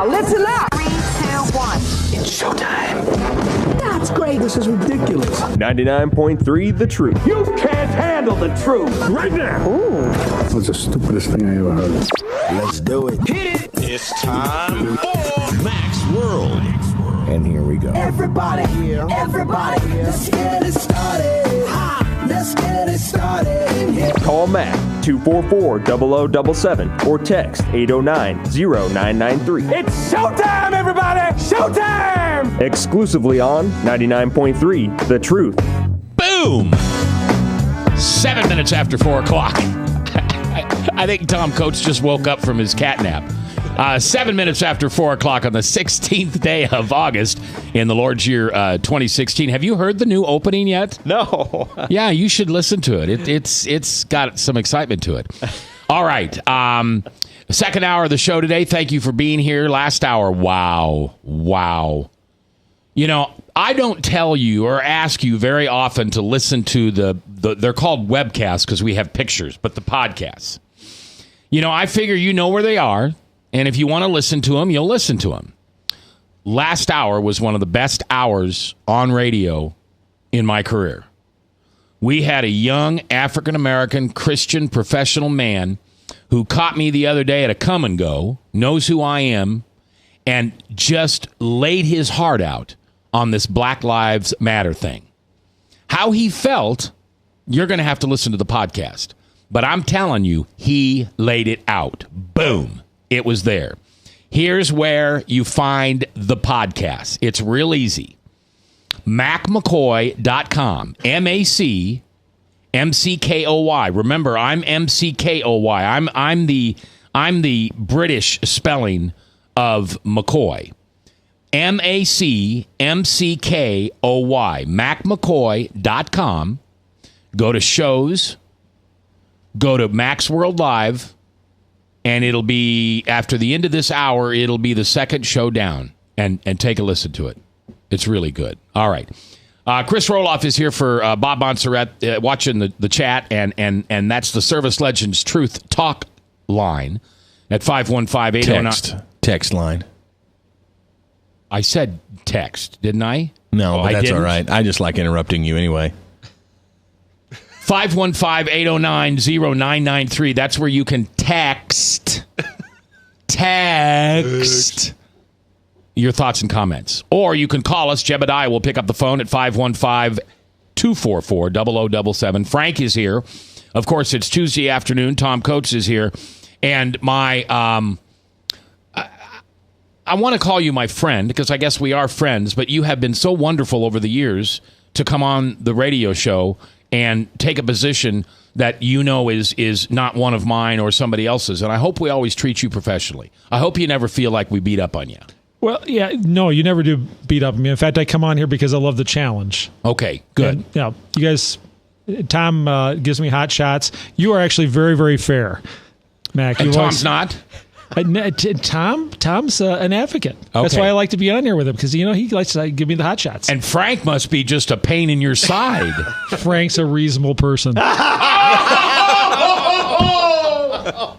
Now, listen up. 3, 2, 1. It's showtime. That's great. This is ridiculous. 99.3 The Truth. You can't handle the truth. Right now. Ooh. That's the stupidest thing I ever heard. Let's do it. Hit it. It's time for Mac's World. And here we go. Everybody here, let's get it started. Let's get it started. Call Mac 244-0077 or text 809-0993. It's showtime, everybody. Showtime. Exclusively on 99.3 The Truth. Boom! 7 minutes after 4 o'clock. I think Tom Coates just woke up from his cat nap. 7 minutes after 4 o'clock on the 16th day of August in the Lord's year 2016. Have you heard the new opening yet? No. Yeah, you should listen to it. It's got some excitement to it. All right. Second hour of the show today. Thank you for being here. Last hour, wow. You know, I don't tell you or ask you very often to listen to the they're called webcasts because we have pictures, but the podcasts. You know, I figure you know where they are. And if you want to listen to them, you'll listen to them. Last hour was one of the best hours on radio in my career. We had a young African-American Christian professional man who caught me the other day at a come and go, knows who I am, and just laid his heart out on this Black Lives Matter thing. How he felt, you're going to have to listen to the podcast. But I'm telling you, he laid it out. Boom. It was there. Here's where you find the podcast. It's real easy. MacMcCoy.com. MacMcKoy. Remember, I'm MCKOY. I'm the British spelling of McCoy. MacMcKoy. MacMcCoy.com. Go to shows. Go to Mac's World Live. And it'll be, after the end of this hour, it'll be the second show down. And take a listen to it. It's really good. All right. Chris Roloff is here for Bob Montserrat watching the chat. And that's the Service Legends Truth Talk line at 515-809. Text line. I said text, didn't I? No, but that's all right. I just like interrupting you anyway. 515-809-0993. That's where you can text your thoughts and comments. Or you can call us. Jebediah will pick up the phone at 515-244-0077. Frank is here. Of course, it's Tuesday afternoon. Tom Coates is here. And my, I want to call you my friend because I guess we are friends, but you have been so wonderful over the years to come on the radio show and take a position that you know is not one of mine or somebody else's. And I hope we always treat you professionally. I hope you never feel like we beat up on you. Well, yeah, no, you never do beat up on me. In fact, I come on here because I love the challenge. Okay, good. And, yeah, you guys, Tom gives me hot shots. You are actually very, very fair, Mac. And Tom's not? Tom's an advocate. Okay. That's why I like to be on here with him because he likes to give me the hot shots. And Frank must be just a pain in your side. Frank's a reasonable person.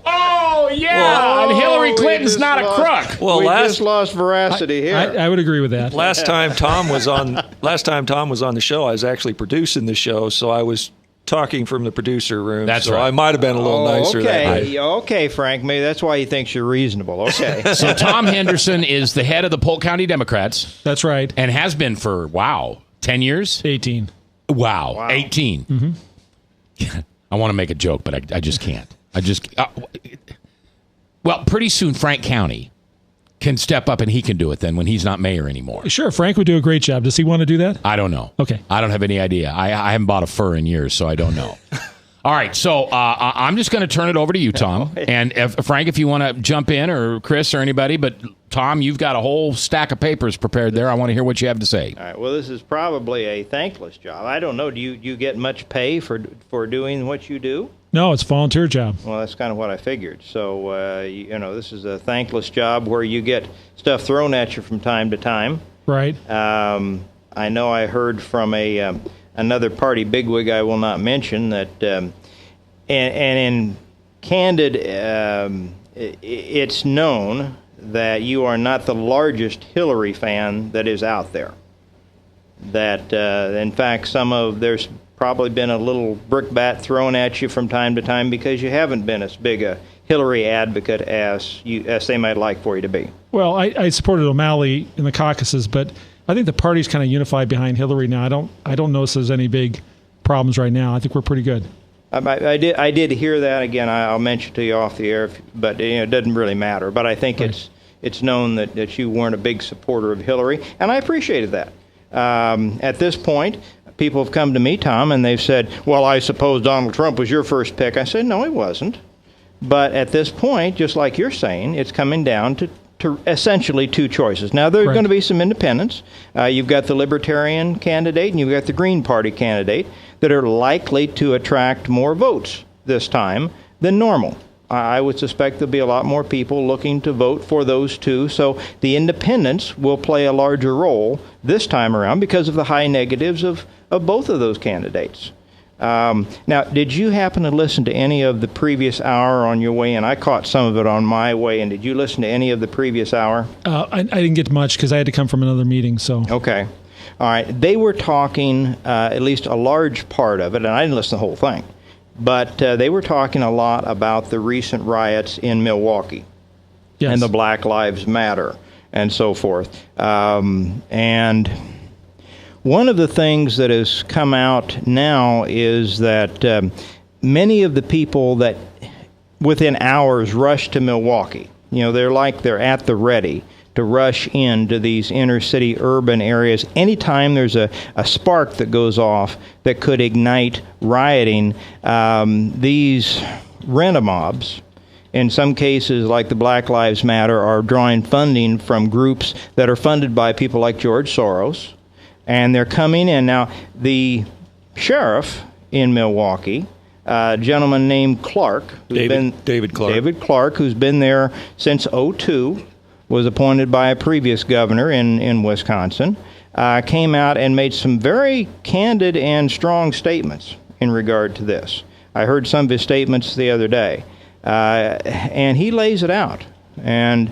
Oh yeah, and Hillary Clinton's not a crook. Well, we just lost veracity here. I would agree with that. Last time Tom was on the show, I was actually producing the show, so I was talking from the producer room. That's so right. I might have been a little nicer that night. Okay, Frank. Maybe that's why he thinks you're reasonable. Okay. So Tom Henderson is the head of the Polk County Democrats. That's right. And has been for, 10 years? 18. Wow. 18. Mm-hmm. I want to make a joke, but I just can't. Well, pretty soon Frank County can step up and he can do it then when he's not mayor anymore. Sure, Frank would do a great job. Does he want to do that? I don't know. Okay. I don't have any idea. I haven't bought a fur in years, so I don't know. All right, so I'm just going to turn it over to you, Tom. And Frank, if you want to jump in, or Chris or anybody, but Tom, you've got a whole stack of papers prepared there. I want to hear what you have to say. All right. Well, this is probably a thankless job. I don't know. Do you get much pay for doing what you do? No, it's a volunteer job. Well, that's kind of what I figured. So, this is a thankless job where you get stuff thrown at you from time to time. Right. I know I heard from another party bigwig I will not mention that, and in Candid, it's known that you are not the largest Hillary fan that is out there. That, in fact, there's probably been a little brickbat thrown at you from time to time because you haven't been as big a Hillary advocate as they might like for you to be. Well, I supported O'Malley in the caucuses, but I think the party's kind of unified behind Hillary now. I don't notice there's any big problems right now. I think we're pretty good. I did hear that. Again, I'll mention to you off the air, but it doesn't really matter. But I think it's known that you weren't a big supporter of Hillary, and I appreciated that. At this point, people have come to me, Tom, and they've said, well, I suppose Donald Trump was your first pick. I said, no, he wasn't. But at this point, just like you're saying, it's coming down to essentially two choices. Now, there are going to be some independents. You've got the Libertarian candidate and you've got the Green Party candidate that are likely to attract more votes this time than normal. I would suspect there'll be a lot more people looking to vote for those two. So the independents will play a larger role this time around because of the high negatives of both of those candidates. Now, did you happen to listen to any of the previous hour on your way in? I caught some of it on my way in. Did you listen to any of the previous hour? I didn't get much because I had to come from another meeting. So okay. All right. They were talking, at least a large part of it, and I didn't listen to the whole thing, but they were talking a lot about the recent riots in Milwaukee and the Black Lives Matter and so forth. And one of the things that has come out now is that many of the people that within hours rush to Milwaukee, they're at the ready to rush into these inner city urban areas. Anytime there's a spark that goes off that could ignite rioting, these rent-a-mobs, in some cases like the Black Lives Matter, are drawing funding from groups that are funded by people like George Soros. And they're coming in. Now, the sheriff in Milwaukee, a gentleman named Clark, David Clark, who's been there since 2002, was appointed by a previous governor in Wisconsin, came out and made some very candid and strong statements in regard to this. I heard some of his statements the other day, and he lays it out. And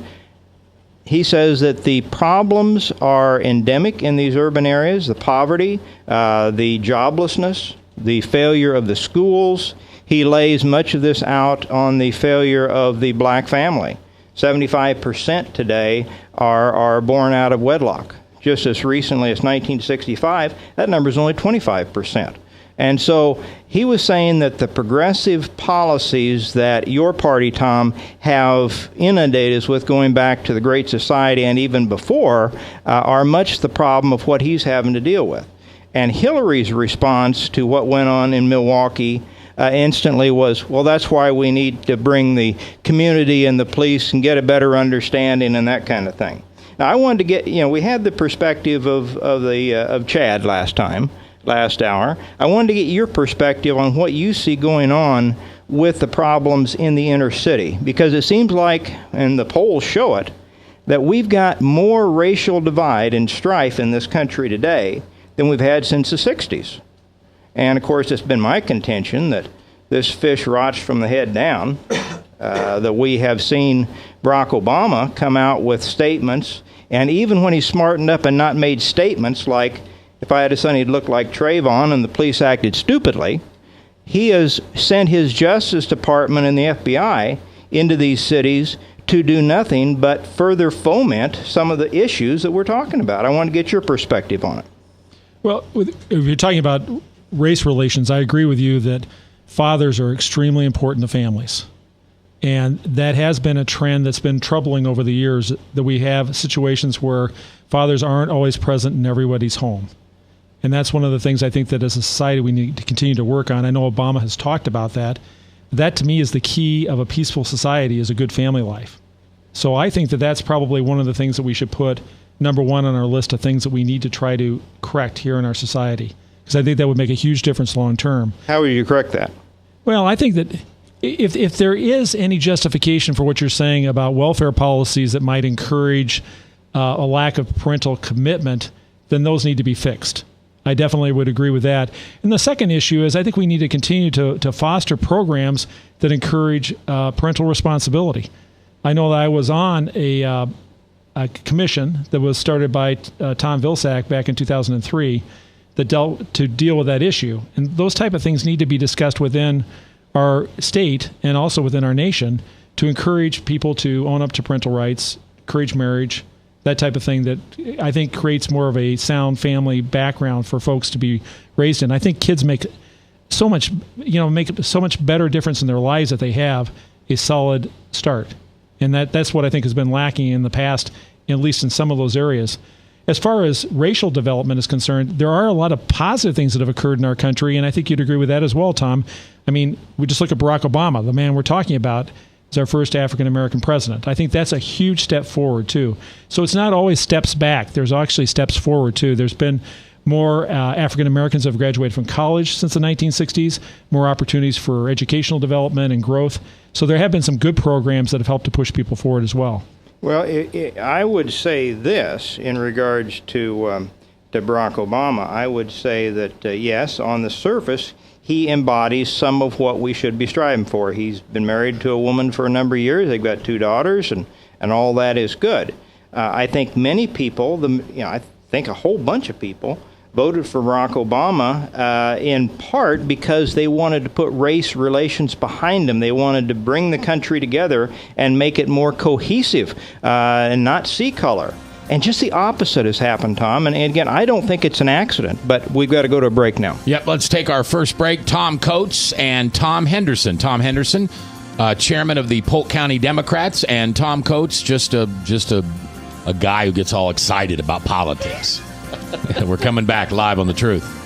he says that the problems are endemic in these urban areas, the poverty, the joblessness, the failure of the schools. He lays much of this out on the failure of the black family. 75% today are born out of wedlock. Just as recently as 1965, that number is only 25%. And so he was saying that the progressive policies that your party, Tom, have inundated us with going back to the Great Society and even before are much the problem of what he's having to deal with. And Hillary's response to what went on in Milwaukee instantly was, well, that's why we need to bring the community and the police and get a better understanding and that kind of thing. Now, I wanted to get, we had the perspective of Chad last hour. I wanted to get your perspective on what you see going on with the problems in the inner city, because it seems like, and the polls show it, that we've got more racial divide and strife in this country today than we've had since the 60s. And, of course, it's been my contention that this fish rots from the head down, that we have seen Barack Obama come out with statements, and even when he's smartened up and not made statements like, if I had a son, he'd look like Trayvon and the police acted stupidly, he has sent his Justice Department and the FBI into these cities to do nothing but further foment some of the issues that we're talking about. I want to get your perspective on it. Well, if you're talking about race relations, I agree with you that fathers are extremely important to families. And that has been a trend that's been troubling over the years, that we have situations where fathers aren't always present in everybody's home. And that's one of the things I think that as a society we need to continue to work on. I know Obama has talked about that. That, to me, is the key of a peaceful society, is a good family life. So I think that that's probably one of the things that we should put number one on our list of things that we need to try to correct here in our society, because I think that would make a huge difference long term. How would you correct that? Well, I think that if there is any justification for what you're saying about welfare policies that might encourage a lack of parental commitment, then those need to be fixed. I definitely would agree with that. And the second issue is I think we need to continue to foster programs that encourage parental responsibility. I know that I was on a commission that was started by Tom Vilsack back in 2003 that dealt to deal with that issue. And those type of things need to be discussed within our state and also within our nation to encourage people to own up to parental rights, encourage marriage, that type of thing that I think creates more of a sound family background for folks to be raised in. I think kids make so much better difference in their lives that they have a solid start. And that's what I think has been lacking in the past, at least in some of those areas. As far as racial development is concerned, there are a lot of positive things that have occurred in our country, and I think you'd agree with that as well, Tom. I mean, we just look at Barack Obama, the man we're talking about is our first African-American president. I think that's a huge step forward, too. So it's not always steps back. There's actually steps forward, too. There's been more African-Americans have graduated from college since the 1960s, more opportunities for educational development and growth. So there have been some good programs that have helped to push people forward as well. Well, I would say this in regards to Barack Obama. I would say that, yes, on the surface, he embodies some of what we should be striving for. He's been married to a woman for a number of years. They've got 2 daughters, and all that is good. I think many people, I think a whole bunch of people, voted for Barack Obama in part because they wanted to put race relations behind him. They wanted to bring the country together and make it more cohesive and not see color. And just the opposite has happened, Tom. And again, I don't think it's an accident, but we've got to go to a break now. Yep, let's take our first break. Tom Coates and Tom Henderson. Tom Henderson, chairman of the Polk County Democrats, and Tom Coates, just a guy who gets all excited about politics. We're coming back live on The Truth.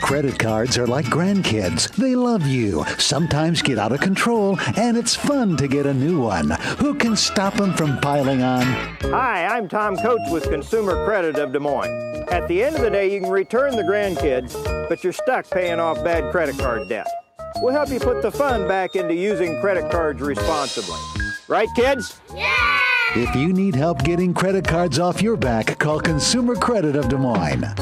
Credit cards are like grandkids. They love you, sometimes get out of control, and it's fun to get a new one. Who can stop them from piling on? Hi, I'm Tom Coates with Consumer Credit of Des Moines. At the end of the day, you can return the grandkids, but you're stuck paying off bad credit card debt. We'll help you put the fun back into using credit cards responsibly. Right, kids? Yeah! If you need help getting credit cards off your back, call Consumer Credit of Des Moines.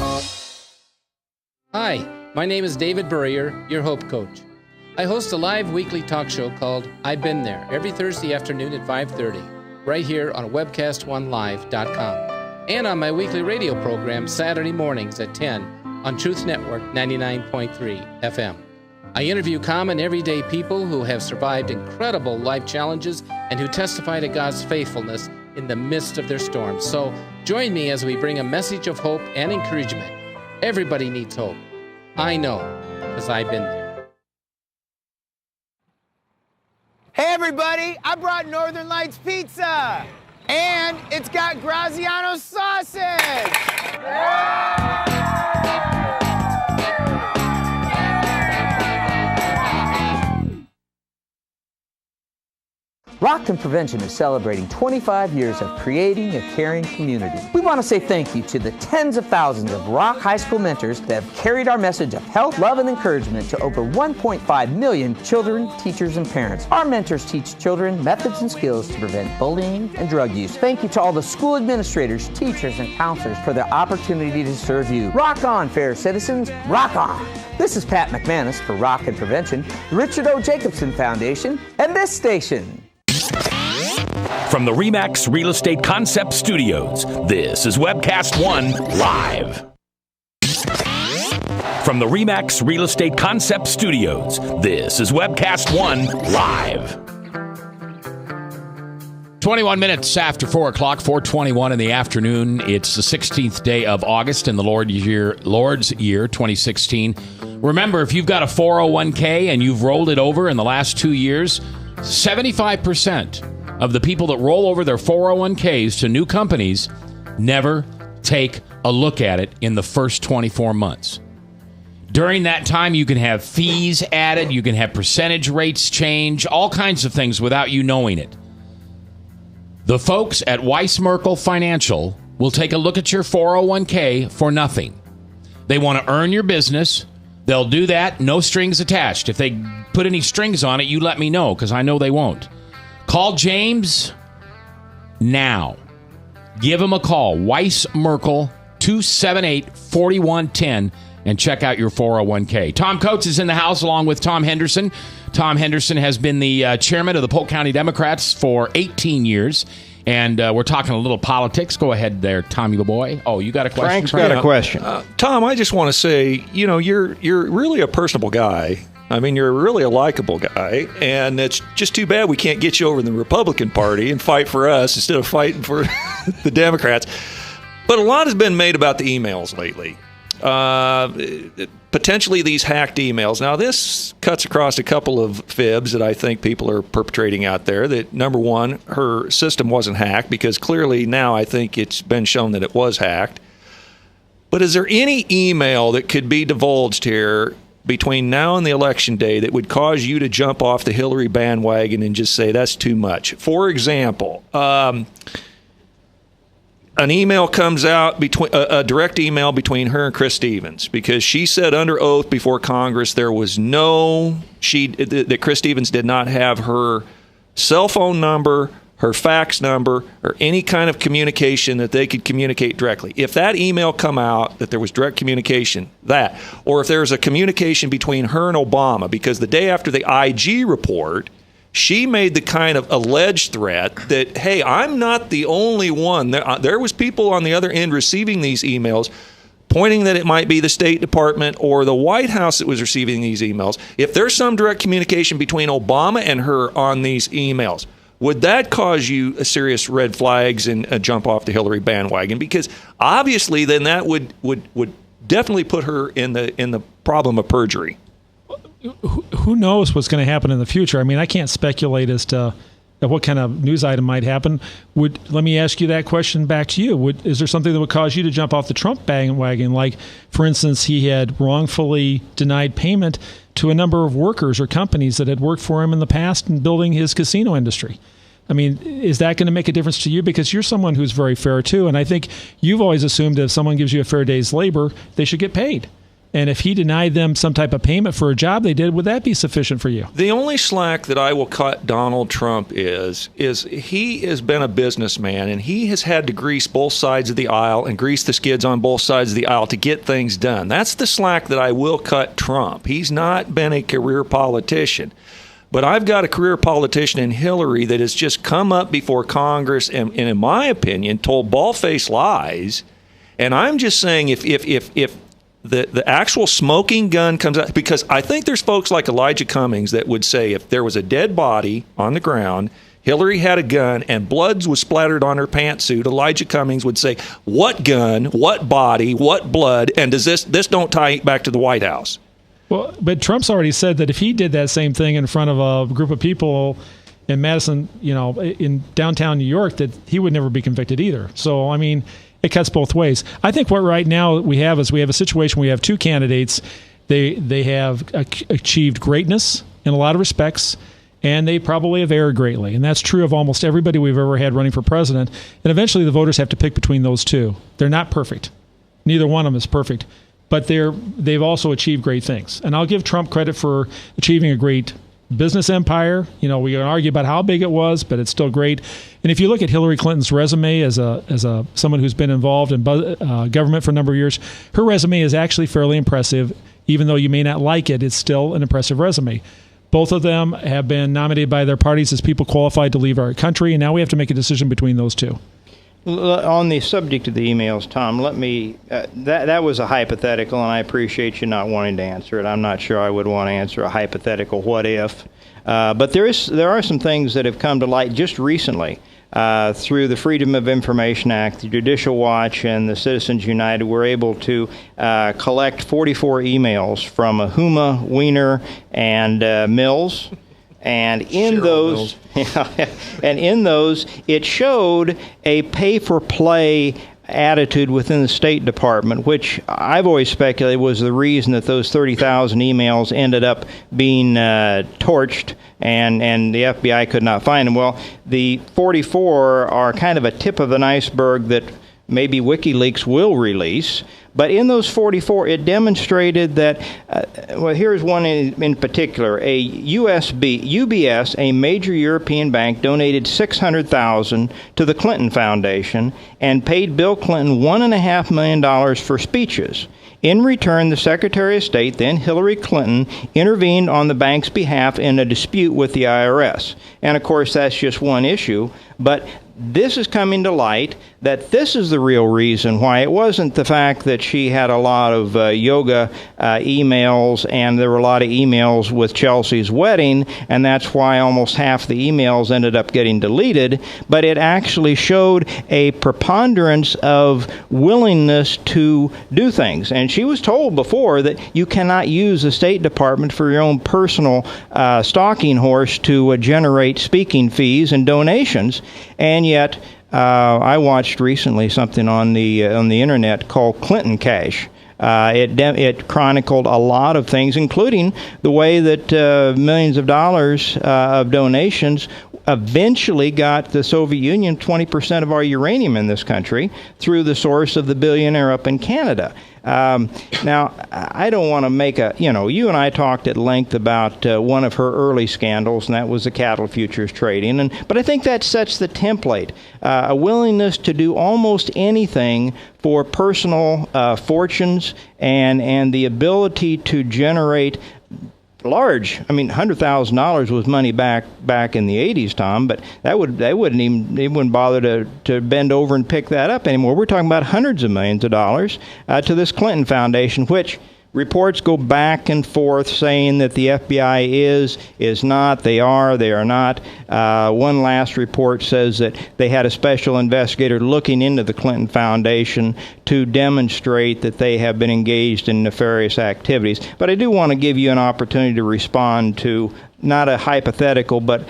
Hi, my name is David Burrier, your Hope Coach. I host a live weekly talk show called I've Been There every Thursday afternoon at 5:30, right here on webcast1live.com, and on my weekly radio program Saturday mornings at 10 on Truth Network 99.3 FM. I interview common everyday people who have survived incredible life challenges and who testify to God's faithfulness in the midst of their storms. So join me as we bring a message of hope and encouragement. Everybody needs hope. I know, because I've been there. Hey everybody, I brought Northern Lights Pizza! And it's got Graziano sausage! Rock and Prevention is celebrating 25 years of creating a caring community. We want to say thank you to the tens of thousands of Rock High School mentors that have carried our message of health, love, and encouragement to over 1.5 million children, teachers, and parents. Our mentors teach children methods and skills to prevent bullying and drug use. Thank you to all the school administrators, teachers, and counselors for their opportunity to serve you. Rock on, fair citizens, rock on! This is Pat McManus for Rock and Prevention, the Richard O. Jacobson Foundation, and this station. From the RE/MAX Real Estate Concept Studios, this is Webcast One Live. From the RE/MAX Real Estate Concept Studios, this is Webcast One Live. 21 minutes after 4 o'clock, 4:21 in the afternoon. It's the 16th day of August in the Lord's year 2016. Remember, if you've got a 401k and you've rolled it over in the last 2 years, 75% of the people that roll over their 401ks to new companies never take a look at it in the first 24 months. During that time, you can have fees added, you can have percentage rates change, all kinds of things without you knowing it. The folks at Weiss Merkel Financial will take a look at your 401k for nothing. They want to earn your business. They'll do that, no strings attached. If they put any strings on it, you let me know, because I know they won't. Call James now. Give him a call. Weiss Merkel, 278-4110, and check out your 401k. Tom Coates is in the house along with Tom Henderson. Tom Henderson has been the chairman of the Polk County Democrats for 18 years. And we're talking a little politics. Go ahead there, Tommy boy. Oh, you got a question? Frank's got a question. Tom, I just want to say, you're really a personable guy. I mean, you're really a likable guy, and it's just too bad we can't get you over in the Republican Party and fight for us instead of fighting for the Democrats. But a lot has been made about the emails lately. Potentially these hacked emails. Now, this cuts across a couple of fibs that I think people are perpetrating out there. That, number one, her system wasn't hacked, because clearly now I think it's been shown that it was hacked. But is there any email that could be divulged here between now and the election day that would cause you to jump off the Hillary bandwagon and just say that's too much? For example, an email comes out, a direct email between her and Chris Stevens, because she said under oath before Congress there was that Chris Stevens did not have her cell phone number, her fax number, or any kind of communication that they could communicate directly. If that email come out that there was direct communication, or if there's a communication between her and Obama, because the day after the IG report, she made the kind of alleged threat that, hey, I'm not the only one. There was people on the other end receiving these emails, pointing that it might be the State Department or the White House that was receiving these emails. If there's some direct communication between Obama and her on these emails, would that cause you a serious red flags and a jump off the Hillary bandwagon? Because obviously then that would definitely put her in the problem of perjury. Who knows what's going to happen in the future? I mean, I can't speculate as to what kind of news item might happen. Let me ask you that question back to you. Is there something that would cause you to jump off the Trump bandwagon? Like, for instance, he had wrongfully denied payment to a number of workers or companies that had worked for him in the past in building his casino industry. I mean, is that going to make a difference to you? Because you're someone who's very fair, too. And I think you've always assumed that if someone gives you a fair day's labor, they should get paid. And if he denied them some type of payment for a job they did, would that be sufficient for you? The only slack that I will cut Donald Trump is he has been a businessman, and he has had to grease both sides of the aisle and grease the skids on both sides of the aisle to get things done. That's the slack that I will cut Trump. He's not been a career politician. But I've got a career politician in Hillary that has just come up before Congress and in my opinion, told bald-faced lies. And I'm just saying if the actual smoking gun comes out, because I think there's folks like Elijah Cummings that would say if there was a dead body on the ground, Hillary had a gun, and blood was splattered on her pantsuit, Elijah Cummings would say, what gun, what body, what blood, and does this don't tie back to the White House? Well, but Trump's already said that if he did that same thing in front of a group of people in Madison, in downtown New York, that he would never be convicted either. So, I mean, it cuts both ways. I think what right now we have a situation where we have two candidates. They have achieved greatness in a lot of respects, and they probably have erred greatly. And that's true of almost everybody we've ever had running for president. And eventually the voters have to pick between those two. They're not perfect. Neither one of them is perfect. But they've also achieved great things. And I'll give Trump credit for achieving a great business empire. We can argue about how big it was, but it's still great. And if you look at Hillary Clinton's resume as someone who's been involved in government for a number of years, her resume is actually fairly impressive. Even though you may not like it, it's still an impressive resume. Both of them have been nominated by their parties as people qualified to leave our country, and now we have to make a decision between those two. On the subject of the emails, Tom, let me, that was a hypothetical, and I appreciate you not wanting to answer it. I'm not sure I would want to answer a hypothetical what if. But there are some things that have come to light just recently. Through the Freedom of Information Act, the Judicial Watch, and the Citizens United, were able to collect 44 emails from Ahuma, Weiner, and Mills. And in those, it showed a pay-for-play attitude within the State Department, which I've always speculated was the reason that those 30,000 emails ended up being torched and the FBI could not find them. Well, the 44 are kind of a tip of an iceberg that maybe WikiLeaks will release. But in those 44, it demonstrated that, well, here's one in particular. A UBS, a major European bank, donated $600,000 to the Clinton Foundation and paid Bill Clinton $1.5 million for speeches. In return, the Secretary of State, then Hillary Clinton, intervened on the bank's behalf in a dispute with the IRS. And, of course, that's just one issue. But this is coming to light that this is the real reason why. It wasn't the fact that she had a lot of yoga emails, and there were a lot of emails with Chelsea's wedding, and that's why almost half the emails ended up getting deleted, but it actually showed a preponderance of willingness to do things. And she was told before that you cannot use the State Department for your own personal stalking horse to generate speaking fees and donations. And yet, I watched recently something on the internet called Clinton Cash. It chronicled a lot of things, including the way that millions of dollars of donations eventually got the Soviet Union 20% of our uranium in this country through the source of the billionaire up in Canada. Now, I don't want to make you and I talked at length about one of her early scandals, and that was the cattle futures trading. But I think that sets the template, a willingness to do almost anything for personal fortunes and the ability to generate large. I mean, $100,000 was money back in the 80s, Tom, but they wouldn't bother to bend over and pick that up anymore. We're talking about hundreds of millions of dollars to this Clinton Foundation, which reports go back and forth saying that the FBI is not, they are not. One last report says that they had a special investigator looking into the Clinton Foundation to demonstrate that they have been engaged in nefarious activities. But I do want to give you an opportunity to respond to not a hypothetical, but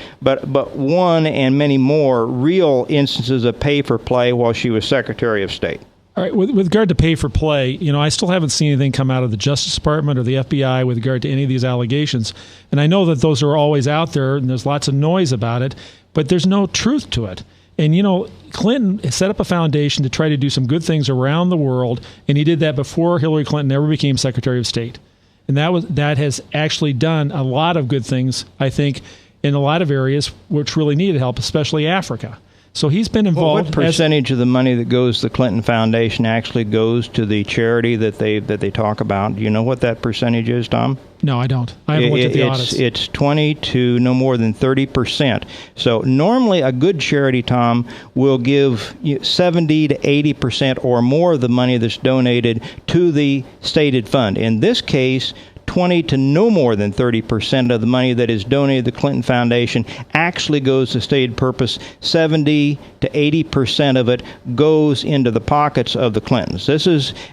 one and many more real instances of pay for play while she was Secretary of State. All right, with regard to pay for play, I still haven't seen anything come out of the Justice Department or the FBI with regard to any of these allegations. And I know that those are always out there, and there's lots of noise about it, but there's no truth to it. And, Clinton set up a foundation to try to do some good things around the world, and he did that before Hillary Clinton ever became Secretary of State. And that has actually done a lot of good things, I think, in a lot of areas which really needed help, especially Africa. So he's been involved. Well, what percentage of the money that goes to the Clinton Foundation actually goes to the charity that they talk about? Do you know what that percentage is, Tom? No, I don't. I haven't looked at the audits. It's 20 to no more than 30%. So normally a good charity, Tom, will give 70 to 80% or more of the money that's donated to the stated fund. In this case, 20 to no more than 30% of the money that is donated to the Clinton Foundation actually goes to stated purpose. 70 to 80% of it goes into the pockets of the Clintons.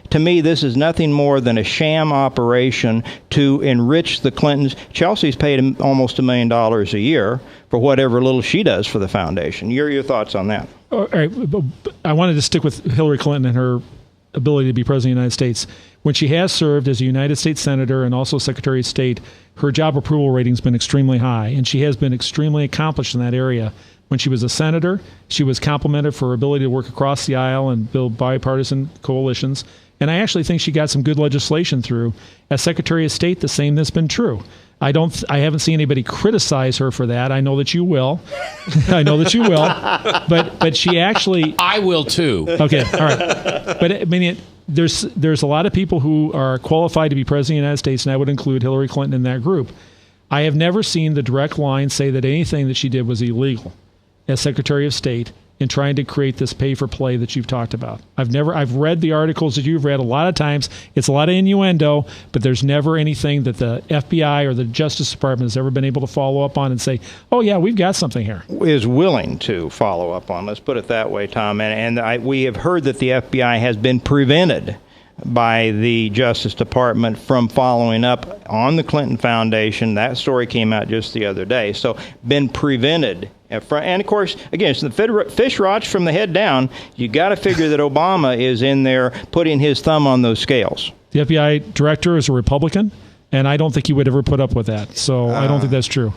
To me, this is nothing more than a sham operation to enrich the Clintons. Chelsea's paid almost $1 million a year for whatever little she does for the foundation. Your thoughts on that? All right, I wanted to stick with Hillary Clinton and her ability to be President of the United States. When she has served as a United States Senator and also Secretary of State, her job approval rating has been extremely high, and she has been extremely accomplished in that area. When she was a senator, she was complimented for her ability to work across the aisle and build bipartisan coalitions, and I actually think she got some good legislation through. As Secretary of State, the same has been true. I haven't seen anybody criticize her for that. I know that you will. I know that you will. But she actually... I will too. Okay, all right. But I mean, there's a lot of people who are qualified to be President of the United States, and I would include Hillary Clinton in that group. I have never seen the direct line say that anything that she did was illegal as Secretary of State. in trying to create this pay for play that you've talked about. I've read the articles that you've read a lot of times. It's a lot of innuendo, but there's never anything that the FBI or the Justice Department has ever been able to follow up on and say, oh yeah, we've got something here. Is willing to follow up on. Let's put it that way, Tom. We have heard that the FBI has been prevented by the Justice Department from following up on the Clinton Foundation. That story came out just the other day. So been prevented. And, of course, again, it's the fish rots from the head down. You got to figure that Obama is in there putting his thumb on those scales. The FBI director is a Republican, and I don't think he would ever put up with that. So I don't think that's true.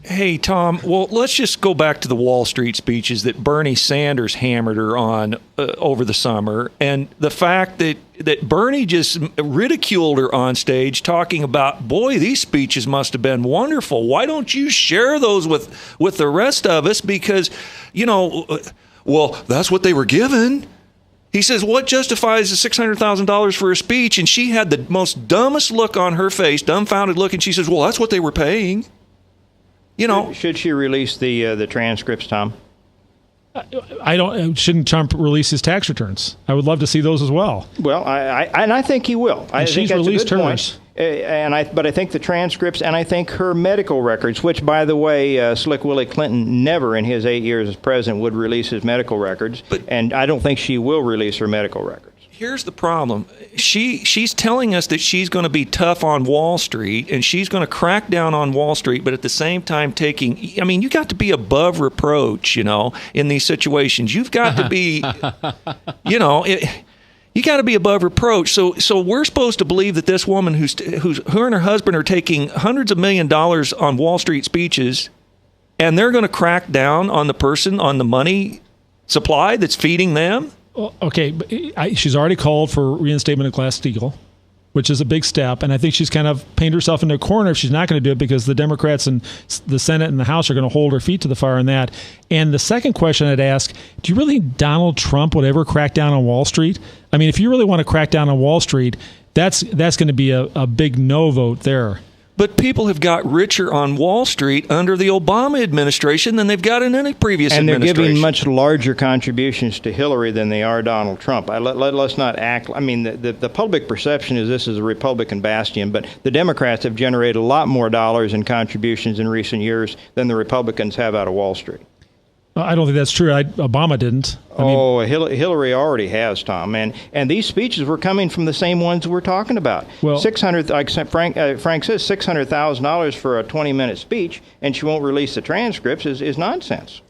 Hey, Tom, well, let's just go back to the Wall Street speeches that Bernie Sanders hammered her on over the summer, and the fact that Bernie just ridiculed her on stage talking about, boy, these speeches must have been wonderful. Why don't you share those with the rest of us? Because, well, that's what they were given. He says, what justifies the $600,000 for a speech? And she had the most dumbest look on her face, dumbfounded look, and she says, well, that's what they were paying. Should she release the transcripts, Tom? Shouldn't Trump release his tax returns? I would love to see those as well. Well, I think he will. I think she's that's released a good hers. Point. But I think the transcripts, and I think her medical records, which, by the way, Slick Willie Clinton never in his 8 years as president would release his medical records, and I don't think she will release her medical records. Here's the problem. She's telling us that she's going to be tough on Wall Street and she's going to crack down on Wall Street, but at the same time you got to be above reproach, in these situations. You've got to be, you got to be above reproach. So we're supposed to believe that this woman who's her and her husband are taking hundreds of $millions on Wall Street speeches, and they're going to crack down on the person, on the money supply that's feeding them? Okay, but she's already called for reinstatement of Glass-Steagall, which is a big step, and I think she's kind of painted herself into a corner if she's not going to do it because the Democrats and the Senate and the House are going to hold her feet to the fire on that. And the second question I'd ask, do you really think Donald Trump would ever crack down on Wall Street? I mean, if you really want to crack down on Wall Street, that's going to be a big no vote there. But people have got richer on Wall Street under the Obama administration than they've got in any previous administration. And they're giving much larger contributions to Hillary than they are Donald Trump. Let's not act. I mean, the public perception is this is a Republican bastion, but the Democrats have generated a lot more dollars in contributions in recent years than the Republicans have out of Wall Street. I don't think that's true. Obama didn't. Hillary already has, Tom, and these speeches were coming from the same ones we're talking about. Well, Frank says $600,000 for a 20-minute speech, and she won't release the transcripts is nonsense.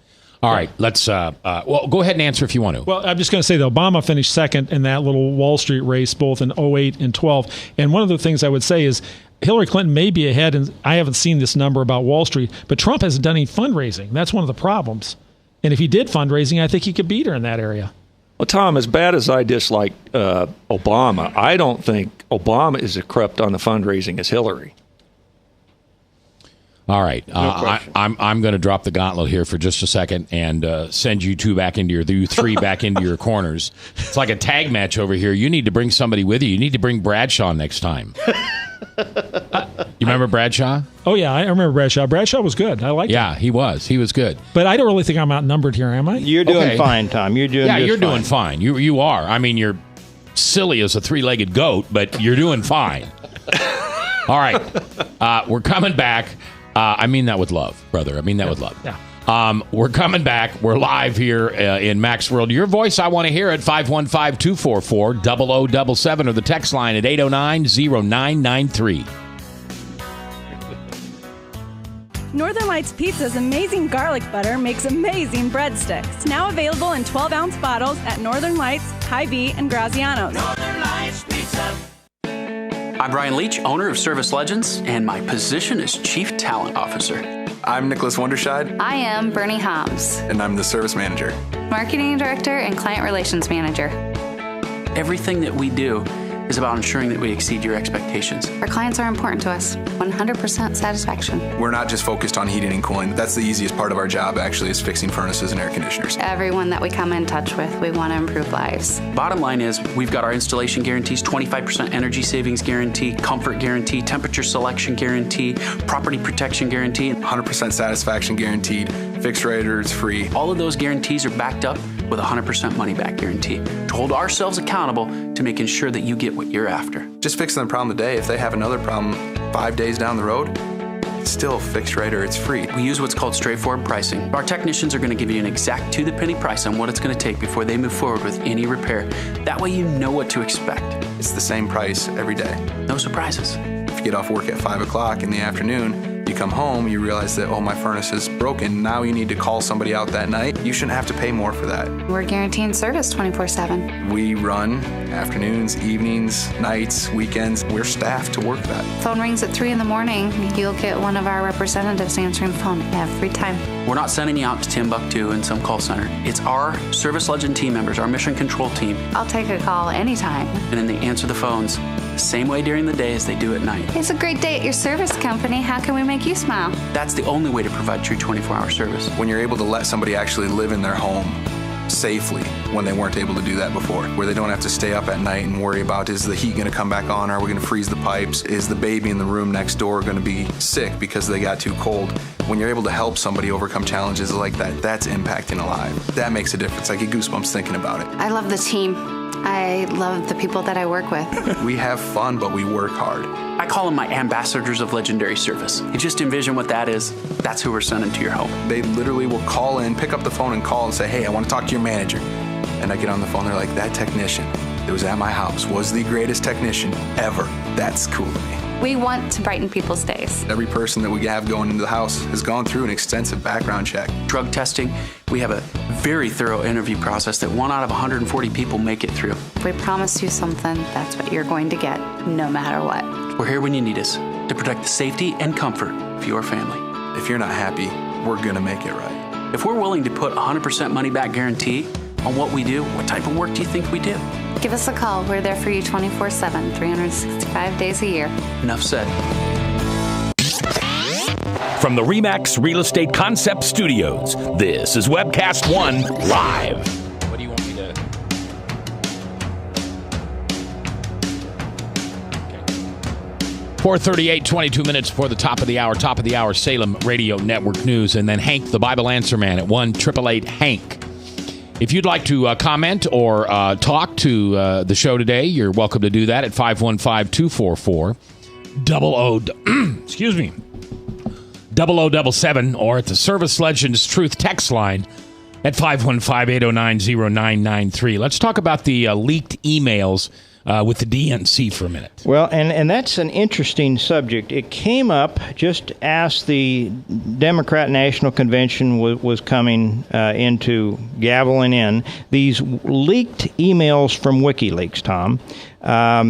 All right, let's. Go ahead and answer if you want to. Well, I'm just going to say that Obama finished second in that little Wall Street race, both in 2008 and 12. And one of the things I would say is Hillary Clinton may be ahead, and I haven't seen this number about Wall Street, but Trump hasn't done any fundraising. That's one of the problems. And if he did fundraising, I think he could beat her in that area. Well, Tom, as bad as I dislike Obama, I don't think Obama is as corrupt on the fundraising as Hillary. All right. I'm going to drop the gauntlet here for just a second and send you three back into your corners. It's like a tag match over here. You need to bring somebody with you. You need to bring Bradshaw next time. You remember Bradshaw? Oh, yeah, I remember Bradshaw. Bradshaw was good. I liked him. Yeah, he was. He was good. But I don't really think I'm outnumbered here, am I? You're doing fine, Tom. You're doing doing fine. You are. I mean, you're silly as a three-legged goat, but you're doing fine. All right. We're coming back. I mean that with love, brother. I mean that with love. Yeah. We're coming back. We're live here in Mac's World. Your voice, I want to hear at 515-244-0077 or the text line at 809-0993. Northern Lights Pizza's amazing garlic butter makes amazing breadsticks. Now available in 12-ounce bottles at Northern Lights, Hy-Vee, and Graziano's. Northern Lights Pizza. I'm Brian Leach, owner of Service Legends, and my position is Chief Talent Officer. I'm Nicholas Wonderscheid. I am Bernie Hobbs. And I'm the Service Manager. Marketing Director and Client Relations Manager. Everything that we do is about ensuring that we exceed your expectations. Our clients are important to us. 100% satisfaction. We're not just focused on heating and cooling. That's the easiest part of our job, actually, is fixing furnaces and air conditioners. Everyone that we come in touch with, we want to improve lives. Bottom line is, we've got our installation guarantees, 25% energy savings guarantee, comfort guarantee, temperature selection guarantee, property protection guarantee. 100% satisfaction guaranteed. Fixed rate or it's free. All of those guarantees are backed up with a 100% money-back guarantee to hold ourselves accountable to making sure that you get what you're after. Just fixing the problem today. If they have another problem 5 days down the road, it's still fixed rate or it's free. We use what's called straightforward pricing. Our technicians are going to give you an exact to-the-penny price on what it's going to take before they move forward with any repair. That way you know what to expect. It's the same price every day. No surprises. If you get off work at 5 o'clock in the afternoon, you come home, you realize that, oh, my furnace is broken. Now you need to call somebody out that night. You shouldn't have to pay more for that. We're guaranteeing service 24/7. We run afternoons, evenings, nights, weekends. We're staffed to work that. Phone rings at 3 in the morning. You'll get one of our representatives answering the phone every time. We're not sending you out to Timbuktu in some call center. It's our Service Legend team members, our mission control team. I'll take a call anytime. And then they answer the phones the same way during the day as they do at night. It's a great day at your service company. How can we make you smile? That's the only way to provide true 24-hour service. When you're able to let somebody actually live in their home safely when they weren't able to do that before, where they don't have to stay up at night and worry about, is the heat going to come back on? Are we going to freeze the pipes? Is the baby in the room next door going to be sick because they got too cold? When you're able to help somebody overcome challenges like that, that's impacting a life. That makes a difference. I get goosebumps thinking about it. I love the team. I love the people that I work with. We have fun, but we work hard. I call them my ambassadors of legendary service. You just envision what that is. That's who we're sending to your home. They literally will call in, pick up the phone and call and say, hey, I want to talk to your manager. And I get on the phone, they're like, that technician that was at my house was the greatest technician ever. That's cool to me. We want to brighten people's days. Every person that we have going into the house has gone through an extensive background check. Drug testing. We have a very thorough interview process that 1 out of 140 people make it through. If we promise you something, that's what you're going to get, no matter what. We're here when you need us to protect the safety and comfort of your family. If you're not happy, we're going to make it right. If we're willing to put 100% money-back guarantee on what we do, what type of work do you think we do? Give us a call. We're there for you 24/7, 365 days a year. Enough said. From the RE/MAX Real Estate Concept Studios, this is Webcast One Live. What do you want me to... 4:38, 22 minutes before the top of the hour, Salem Radio Network News, and then Hank, the Bible Answer Man, at 1-888-HANK. If you'd like to comment or talk to the show today, you're welcome to do that at 515-244-00. Excuse me. 0077, or at the Service Legends Truth text line at 515-809-0993. Let's talk about the leaked emails with the DNC for a minute. Well, and that's an interesting subject. It came up just as the Democrat National Convention was coming into gaveling in. These leaked emails from WikiLeaks, Tom.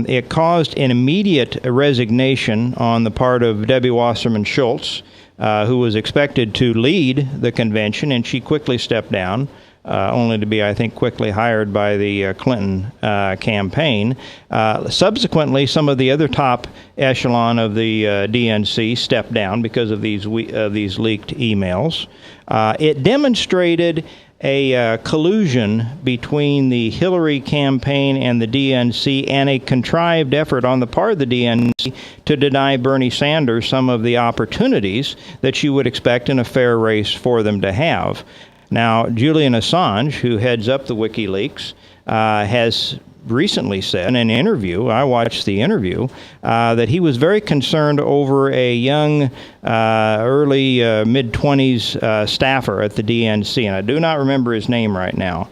It caused an immediate resignation on the part of Debbie Wasserman Schultz, who was expected to lead the convention, and she quickly stepped down. Only to be, I think, quickly hired by the Clinton campaign. Subsequently, some of the other top echelon of the DNC stepped down because of these leaked emails. It demonstrated a collusion between the Hillary campaign and the DNC, and a contrived effort on the part of the DNC to deny Bernie Sanders some of the opportunities that you would expect in a fair race for them to have. Now, Julian Assange, who heads up the WikiLeaks, has recently said in an interview, I watched the interview, that he was very concerned over a young, early, mid-20s staffer at the DNC, and I do not remember his name right now,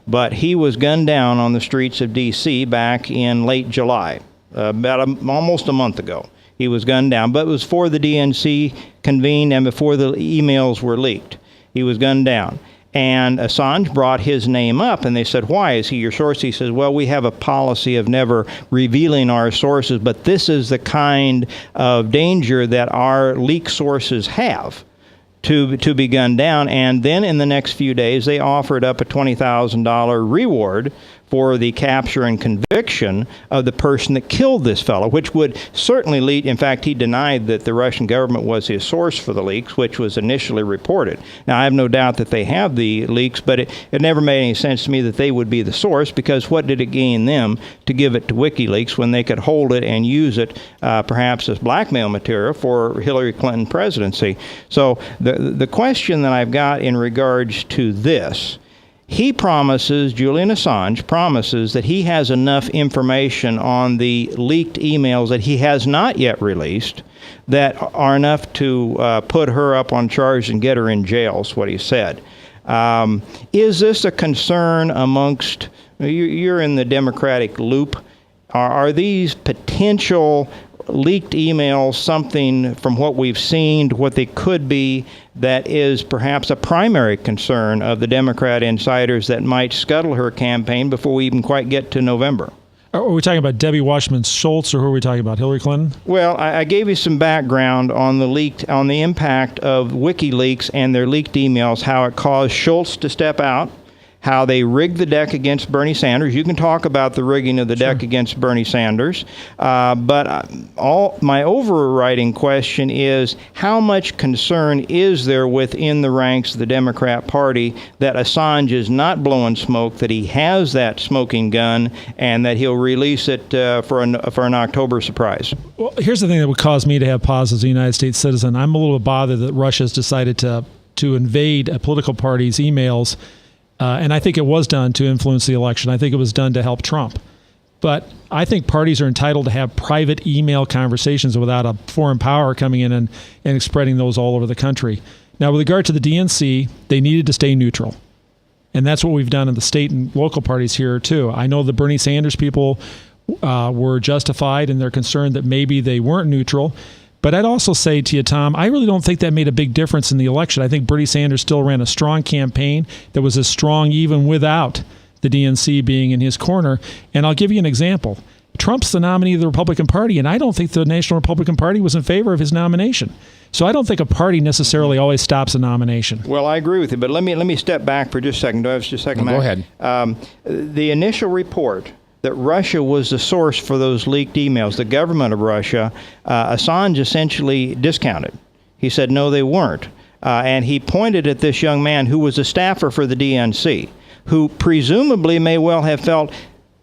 but he was gunned down on the streets of D.C. back in late July, almost a month ago. He was gunned down, but it was before the DNC convened and before the emails were leaked. He was gunned down. And Assange brought his name up, and they said, why? Is he your source? He says, well, we have a policy of never revealing our sources, but this is the kind of danger that our leak sources have to be gunned down. And then in the next few days, they offered up a $20,000 reward for the capture and conviction of the person that killed this fellow, which would certainly lead, in fact, he denied that the Russian government was his source for the leaks, which was initially reported. Now, I have no doubt that they have the leaks, but it never made any sense to me that they would be the source, because what did it gain them to give it to WikiLeaks when they could hold it and use it perhaps as blackmail material for Hillary Clinton presidency? So the question that I've got in regards to this, Julian Assange promises that he has enough information on the leaked emails that he has not yet released that are enough to put her up on charge and get her in jail, is what he said. Is this a concern amongst, you're in the Democratic loop, are these potential leaked emails something from what we've seen to what they could be that is perhaps a primary concern of the Democrat insiders that might scuttle her campaign before we even quite get to November? Are we talking about Debbie Wasserman Schultz, or who are we talking about, Hillary Clinton? Well, I gave you some background on the impact of WikiLeaks and their leaked emails, how it caused Schultz to step out, how they rigged the deck against Bernie Sanders. You can talk about the rigging of the deck against Bernie Sanders, but my overriding question is, how much concern is there within the ranks of the Democrat Party that Assange is not blowing smoke, that he has that smoking gun, and that he'll release it for an October surprise? Well, here's the thing that would cause me to have pause as a United States citizen. I'm a little bothered that Russia's decided to invade a political party's emails. And I think it was done to influence the election. I think it was done to help Trump. But I think parties are entitled to have private email conversations without a foreign power coming in and spreading those all over the country. Now, with regard to the DNC, they needed to stay neutral. And that's what we've done in the state and local parties here, too. I know the Bernie Sanders people were justified in their concern that maybe they weren't neutral. But I'd also say to you, Tom, I really don't think that made a big difference in the election. I think Bernie Sanders still ran a strong campaign that was as strong even without the DNC being in his corner. And I'll give you an example. Trump's the nominee of the Republican Party, and I don't think the National Republican Party was in favor of his nomination. So I don't think a party necessarily always stops a nomination. Well, I agree with you, but let me step back for just a second. Do I have just a second? Go ahead. The initial report that Russia was the source for those leaked emails, the government of Russia, Assange essentially discounted. He said, no, they weren't. And he pointed at this young man who was a staffer for the DNC, who presumably may well have felt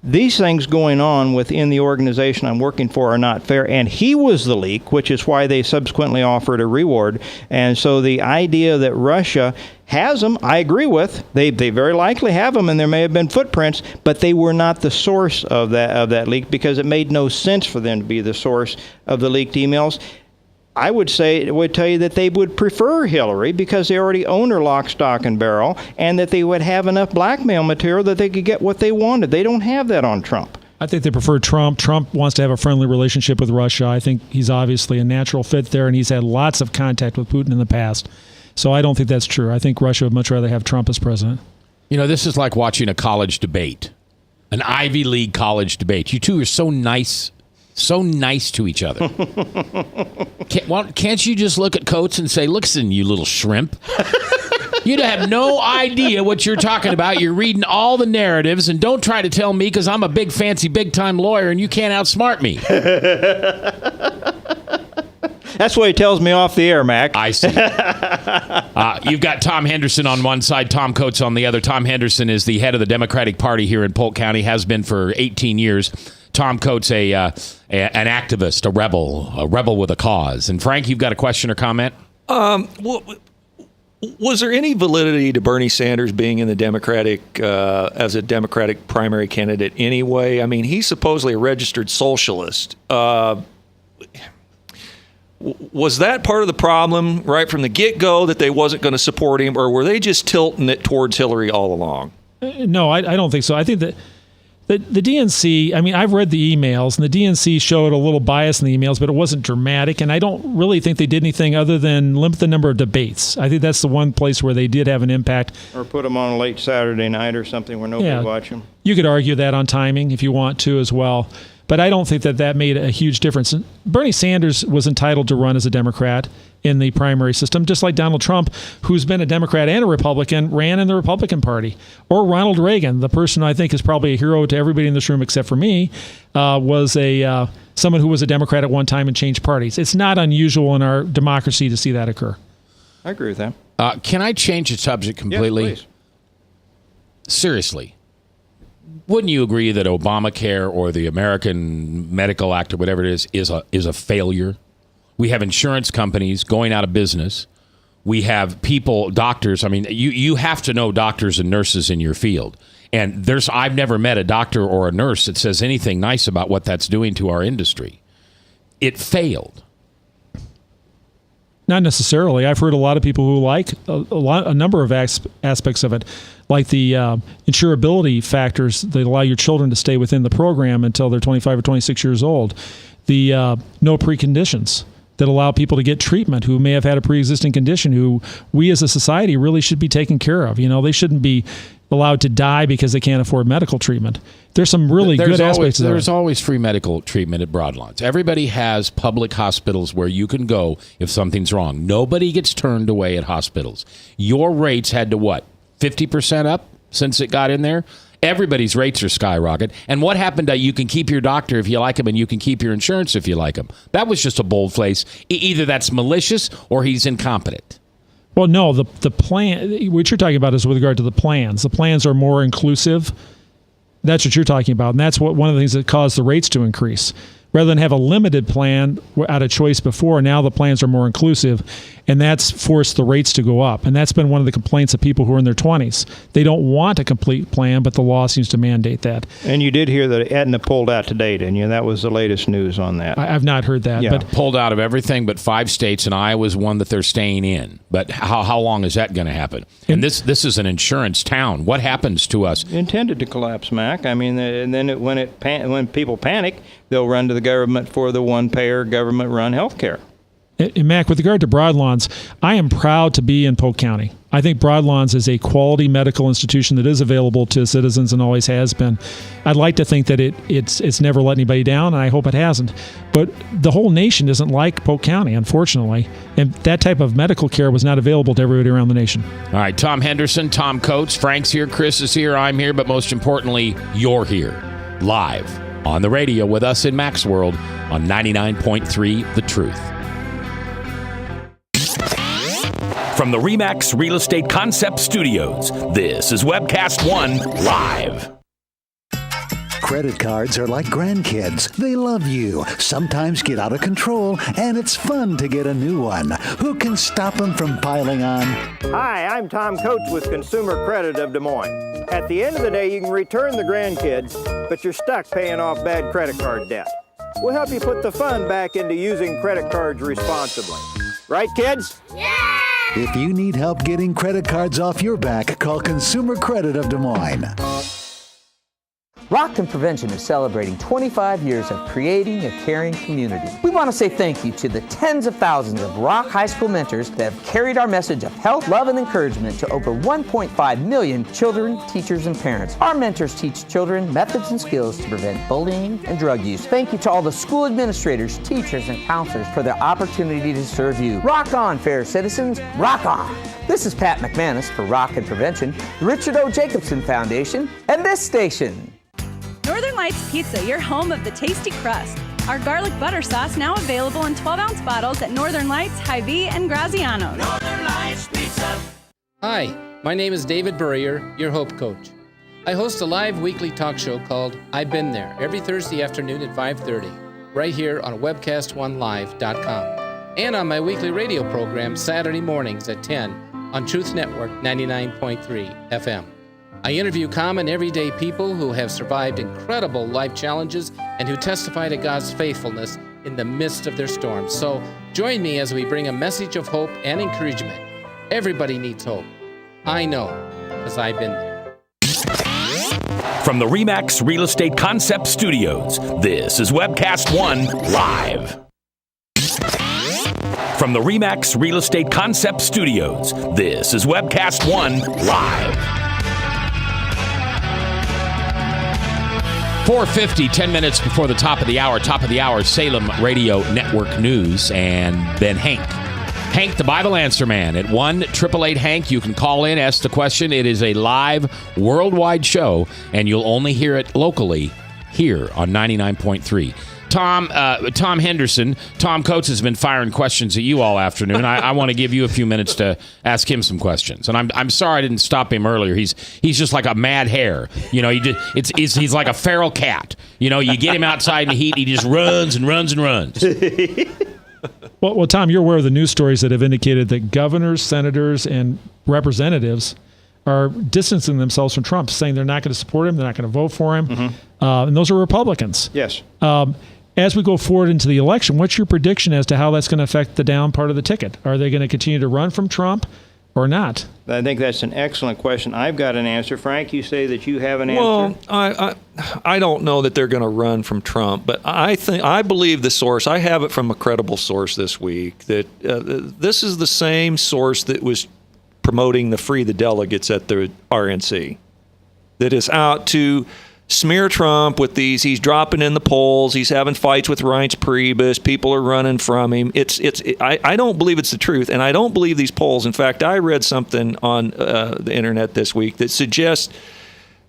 these things going on within the organization I'm working for are not fair. And he was the leak, which is why they subsequently offered a reward. And so the idea that Russia has them, I agree with. They very likely have them, and there may have been footprints, but they were not the source of that leak, because it made no sense for them to be the source of the leaked emails. I would tell you that they would prefer Hillary because they already own her lock, stock, and barrel, and that they would have enough blackmail material that they could get what they wanted. They don't have that on Trump. I think they prefer Trump. Trump wants to have a friendly relationship with Russia. I think he's obviously a natural fit there, and he's had lots of contact with Putin in the past. So I don't think that's true. I think Russia would much rather have Trump as president. You know, this is like watching a college debate, an Ivy League college debate. You two are so nice to each other. Can't you just look at Coates and say, listen, you little shrimp. You'd have no idea what you're talking about. You're reading all the narratives, and don't try to tell me, because I'm a big, fancy, big-time lawyer, and you can't outsmart me. That's what he tells me off the air, Mac. I see. You've got Tom Henderson on one side, Tom Coates on the other. Tom Henderson is the head of the Democratic Party here in Polk County, has been for 18 years. Tom Coates, an activist, a rebel with a cause. And Frank, you've got a question or comment? Was there any validity to Bernie Sanders being in the Democratic as a Democratic primary candidate anyway? I mean, he's supposedly a registered socialist. Was that part of the problem right from the get-go, that they wasn't going to support him, or were they just tilting it towards Hillary all along? No, I don't think so. I think that the DNC, I mean, I've read the emails, and the DNC showed a little bias in the emails, but it wasn't dramatic, and I don't really think they did anything other than limit the number of debates. I think that's the one place where they did have an impact. Or put them on a late Saturday night or something where nobody would watch them. You could argue that on timing if you want to as well. But I don't think that made a huge difference. Bernie Sanders was entitled to run as a Democrat, in the primary system, just like Donald Trump, who's been a Democrat and a Republican, ran in the Republican Party. Or Ronald Reagan, the person I think is probably a hero to everybody in this room except for me, was someone who was a Democrat at one time and changed parties. It's not unusual in our democracy to see that occur. I agree with that. Can I change the subject completely? Yes, please. Seriously, wouldn't you agree that Obamacare or the American Medical Act or whatever it is a failure? We have insurance companies going out of business. We have people, doctors. I mean, you have to know doctors and nurses in your field. And I've never met a doctor or a nurse that says anything nice about what that's doing to our industry. It failed. Not necessarily. I've heard a lot of people who like a number of aspects of it, like the insurability factors that allow your children to stay within the program until they're 25 or 26 years old. The no preconditions that allow people to get treatment who may have had a pre-existing condition who we as a society really should be taking care of. You know, they shouldn't be allowed to die because they can't afford medical treatment. There's some really good aspects of that. There's always free medical treatment at Broadlawns. Everybody has public hospitals where you can go if something's wrong. Nobody gets turned away at hospitals. Your rates had to what, 50% up since it got in there? Everybody's rates are skyrocket. And what happened to you can keep your doctor if you like him and you can keep your insurance if you like him? That was just a boldface. Either that's malicious or he's incompetent. Well, no, the plan, what you're talking about is with regard to the plans. The plans are more inclusive. That's what you're talking about. And that's one of the things that caused the rates to increase. Rather than have a limited plan out of choice before, now the plans are more inclusive, and that's forced the rates to go up. And that's been one of the complaints of people who are in their 20s. They don't want a complete plan, but the law seems to mandate that. And you did hear that Aetna pulled out today, didn't you? That was the latest news on that. I've not heard that. Yeah. But pulled out of everything but 5 states, and Iowa's one that they're staying in. But how long is that going to happen? And this is an insurance town. What happens to us? Intended to collapse, Mac. I mean, and then when people panic, they'll run to the government for the one-payer, government-run health care. And Mac, with regard to Broadlawns, I am proud to be in Polk County. I think Broadlawns is a quality medical institution that is available to citizens and always has been. I'd like to think that it's never let anybody down, and I hope it hasn't. But the whole nation isn't like Polk County, unfortunately. And that type of medical care was not available to everybody around the nation. All right, Tom Henderson, Tom Coates, Frank's here, Chris is here, I'm here, but most importantly, you're here, live on the radio with us in Mac's World on 99.3 The Truth. From the RE/MAX Real Estate Concept Studios, this is Webcast One Live. Credit cards are like grandkids. They love you, sometimes get out of control, and it's fun to get a new one. Who can stop them from piling on? Hi, I'm Tom Coates with Consumer Credit of Des Moines. At the end of the day, you can return the grandkids, but you're stuck paying off bad credit card debt. We'll help you put the fun back into using credit cards responsibly. Right, kids? Yeah! If you need help getting credit cards off your back, call Consumer Credit of Des Moines. Rockton Prevention is celebrating 25 years of creating a caring community. We want to say thank you to the tens of thousands of Rock High School mentors that have carried our message of health, love, and encouragement to over 1.5 million children, teachers, and parents. Our mentors teach children methods and skills to prevent bullying and drug use. Thank you to all the school administrators, teachers, and counselors for their opportunity to serve you. Rock on, fair citizens, rock on! This is Pat McManus for Rockton Prevention, the Richard O. Jacobson Foundation, and this station. Northern Lights Pizza, your home of the tasty crust. Our garlic butter sauce now available in 12-ounce bottles at Northern Lights, Hy-Vee, and Graziano's. Northern Lights Pizza. Hi, my name is David Burrier, your Hope Coach. I host a live weekly talk show called I've Been There every Thursday afternoon at 5:30, right here on webcast1live.com, and on my weekly radio program Saturday mornings at 10 on Truth Network 99.3 FM. I interview common, everyday people who have survived incredible life challenges and who testify to God's faithfulness in the midst of their storms. So join me as we bring a message of hope and encouragement. Everybody needs hope. I know, because I've been there. From the RE/MAX Real Estate Concept Studios, this is Webcast One Live. From the RE/MAX Real Estate Concept Studios, this is Webcast One Live. 4:50, 10 minutes before the top of the hour, Salem Radio Network News, and Ben Hank Hank, the Bible Answer Man, at 1-888-HANK. You can call in, ask the question. It is a live, worldwide show, and you'll only hear it locally here on 99.3. Tom Henderson, Tom Coates has been firing questions at you all afternoon. I want to give you a few minutes to ask him some questions. And I'm sorry I didn't stop him earlier. He's just like a mad hare. You know, he's like a feral cat. You know, you get him outside in the heat, he just runs and runs and runs. Well, Tom, you're aware of the news stories that have indicated that governors, senators, and representatives are distancing themselves from Trump, saying they're not going to support him, they're not going to vote for him. Mm-hmm. And those are Republicans. Yes. As we go forward into the election, what's your prediction as to how that's going to affect the down part of the ticket? Are they going to continue to run from Trump or not? I think that's an excellent question. I've got an answer. Frank, you say that you have an answer? Well, I don't know that they're going to run from Trump, but I believe the source. I have it from a credible source this week that this is the same source that was promoting the Free the Delegates at the RNC, that is out to smear Trump with these. He's dropping in the polls. He's having fights with Reince Priebus. People are running from him. I don't believe it's the truth, and I don't believe these polls. In fact, I read something on the internet this week that suggests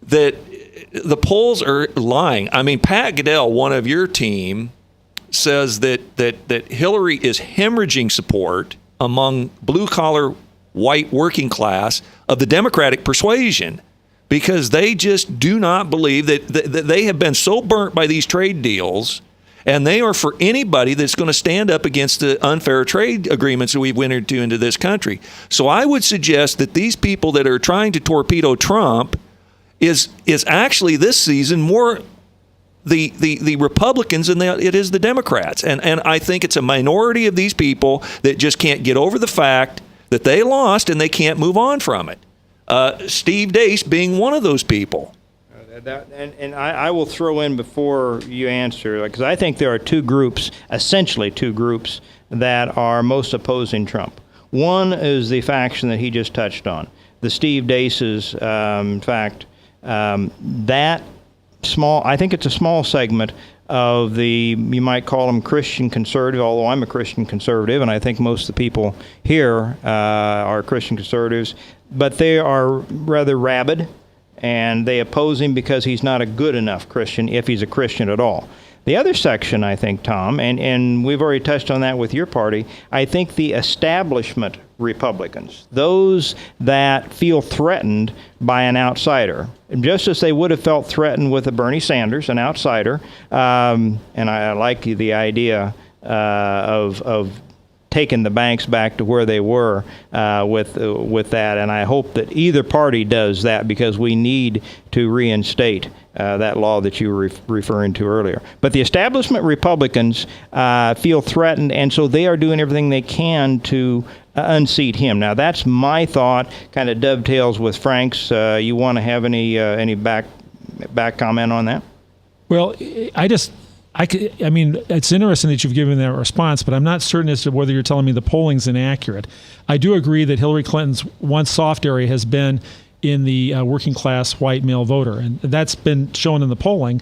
that the polls are lying. I mean, Pat Goodell, one of your team, says that Hillary is hemorrhaging support among blue-collar, white working class of the Democratic persuasion, because they just do not believe that they have been so burnt by these trade deals, and they are for anybody that's going to stand up against the unfair trade agreements that we've entered into this country. So I would suggest that these people that are trying to torpedo Trump is actually this season more the Republicans than it is the Democrats. And I think it's a minority of these people that just can't get over the fact that they lost and they can't move on from it. Steve Deace being one of those people. I will throw in before you answer, because I think there are essentially two groups that are most opposing Trump. One is the faction that he just touched on, the Steve Deace's. In fact, that small, I think it's a small segment of the, you might call them Christian conservative, although I'm a Christian conservative, and I think most of the people here are Christian conservatives, but they are rather rabid, and they oppose him because he's not a good enough Christian, if he's a Christian at all. The other section, I think, Tom, and we've already touched on that with your party, I think the establishment Republicans, those that feel threatened by an outsider, just as they would have felt threatened with a Bernie Sanders, an outsider, and I like the idea of taking the banks back to where they were with that, and I hope that either party does that, because we need to reinstate that law that you were referring to earlier. But the establishment Republicans feel threatened, and so they are doing everything they can to unseat him. Now, that's my thought, kind of dovetails with Frank's. You want to have any back comment on that? Well, I mean, it's interesting that you've given that response, but I'm not certain as to whether you're telling me the polling's inaccurate. I do agree that Hillary Clinton's one soft area has been in the working class white male voter, and that's been shown in the polling.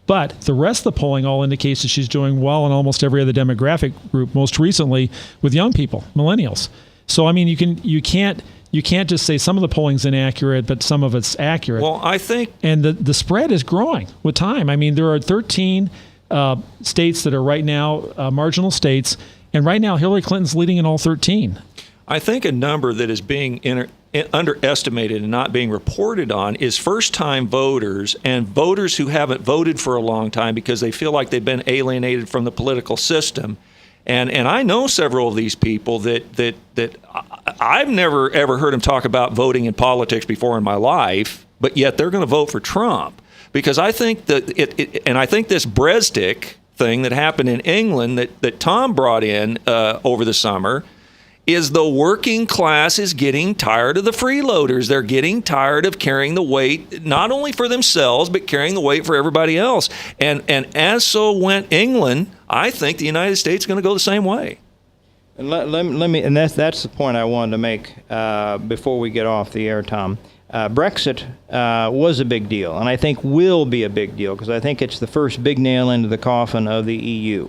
But the rest of the polling all indicates that she's doing well in almost every other demographic group, most recently with young people, millennials. So, I mean, you can't just say some of the polling's inaccurate, but some of it's accurate. Well, I think... And the spread is growing with time. I mean, there are 13 states that are right now marginal states, and right now Hillary Clinton's leading in all 13. I think a number that is being underestimated and not being reported on is first-time voters and voters who haven't voted for a long time because they feel like they've been alienated from the political system. And I know several of these people that I've never ever heard them talk about voting in politics before in my life, but yet they're going to vote for Trump. Because I think that and I think this breadstick thing that happened in England that Tom brought in over the summer is the working class is getting tired of the freeloaders. They're getting tired of carrying the weight, not only for themselves, but carrying the weight for everybody else. And as so went England, I think the United States is going to go the same way. And let me, and that's the point I wanted to make before we get off the air, Tom. Brexit was a big deal, and I think will be a big deal, because I think it's the first big nail into the coffin of the EU.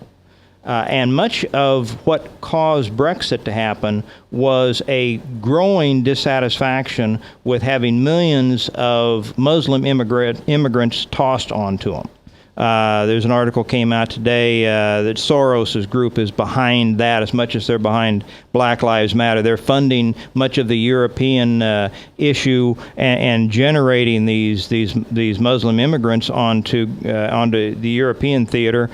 And much of what caused Brexit to happen was a growing dissatisfaction with having millions of Muslim immigrants tossed onto them. There's an article came out today that Soros's group is behind that as much as they're behind Black Lives Matter. They're funding much of the European issue and generating these Muslim immigrants onto the European theater.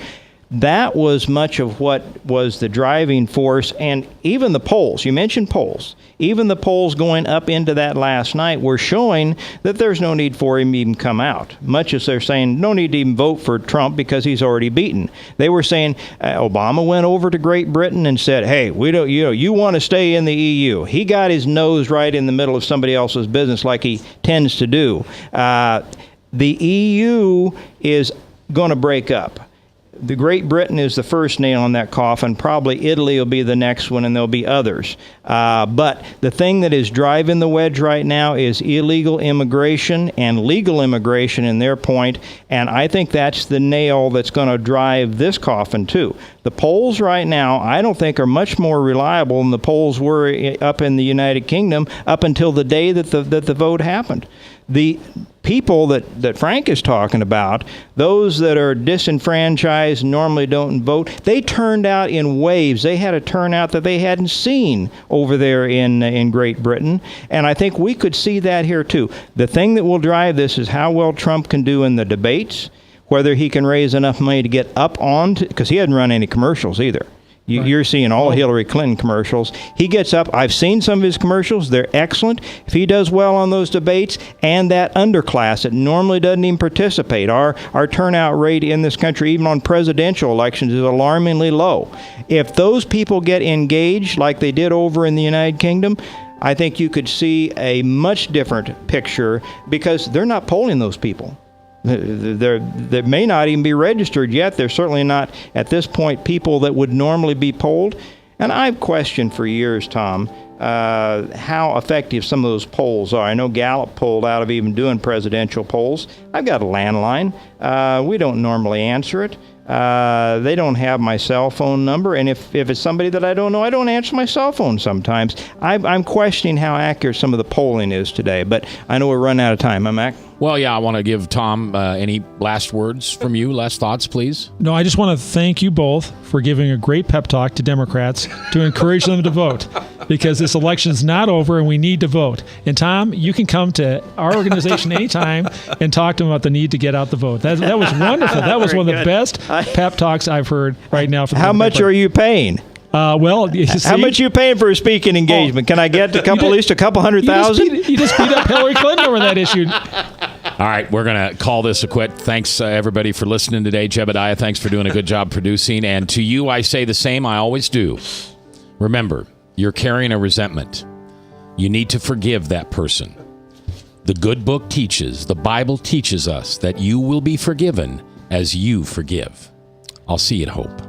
That was much of what was the driving force, and even the polls, you mentioned polls, even the polls going up into that last night were showing that there's no need for him to even come out, much as they're saying no need to even vote for Trump because he's already beaten. They were saying Obama went over to Great Britain and said, hey, we don't, you want to stay in the EU. He got his nose right in the middle of somebody else's business like he tends to do. The EU is going to break up. The Great Britain is the first nail in that coffin. Probably Italy will be the next one, and there'll be others. But the thing that is driving the wedge right now is illegal immigration and legal immigration in their point, and I think that's the nail that's going to drive this coffin, too. The polls right now, I don't think, are much more reliable than the polls were up in the United Kingdom up until the day that the vote happened. The people that Frank is talking about, those that are disenfranchised, normally don't vote, they turned out in waves. They had a turnout that they hadn't seen over there in Great Britain, and I think we could see that here too. The thing that will drive this is how well Trump can do in the debates, whether he can raise enough money to get up on, because he hadn't run any commercials either. You're seeing all Hillary Clinton commercials. He gets up. I've seen some of his commercials. They're excellent. If he does well on those debates, and that underclass that normally doesn't even participate, our turnout rate in this country, even on presidential elections, is alarmingly low. If those people get engaged like they did over in the United Kingdom, I think you could see a much different picture because they're not polling those people. They may not even be registered yet. They're certainly not, at this point, people that would normally be polled. And I've questioned for years, Tom, how effective some of those polls are. I know Gallup pulled out of even doing presidential polls. I've got a landline. We don't normally answer it. They don't have my cell phone number, and if it's somebody that I don't know, I don't answer my cell phone sometimes. I'm questioning how accurate some of the polling is today, but I know we're running out of time. Huh, Mac? Well, yeah, I want to give Tom any last words from you, last thoughts, please. No, I just want to thank you both for giving a great pep talk to Democrats to encourage them to vote, because this election is not over and we need to vote. And Tom, you can come to our organization anytime and talk to them about the need to get out the vote. That was wonderful. That was one of the best pep talks I've heard right now. How much are you paying? Well, you see, how much are you paying for a speaking engagement? Can I get at least a couple 100,000? You just beat up Hillary Clinton over that issue. All right, we're going to call this a quit. Thanks, everybody, for listening today. Jebediah, thanks for doing a good job producing. And to you, I say the same. I always do. Remember, you're carrying a resentment. You need to forgive that person. The good book teaches, the Bible teaches us that you will be forgiven as you forgive. I'll see you at Hope.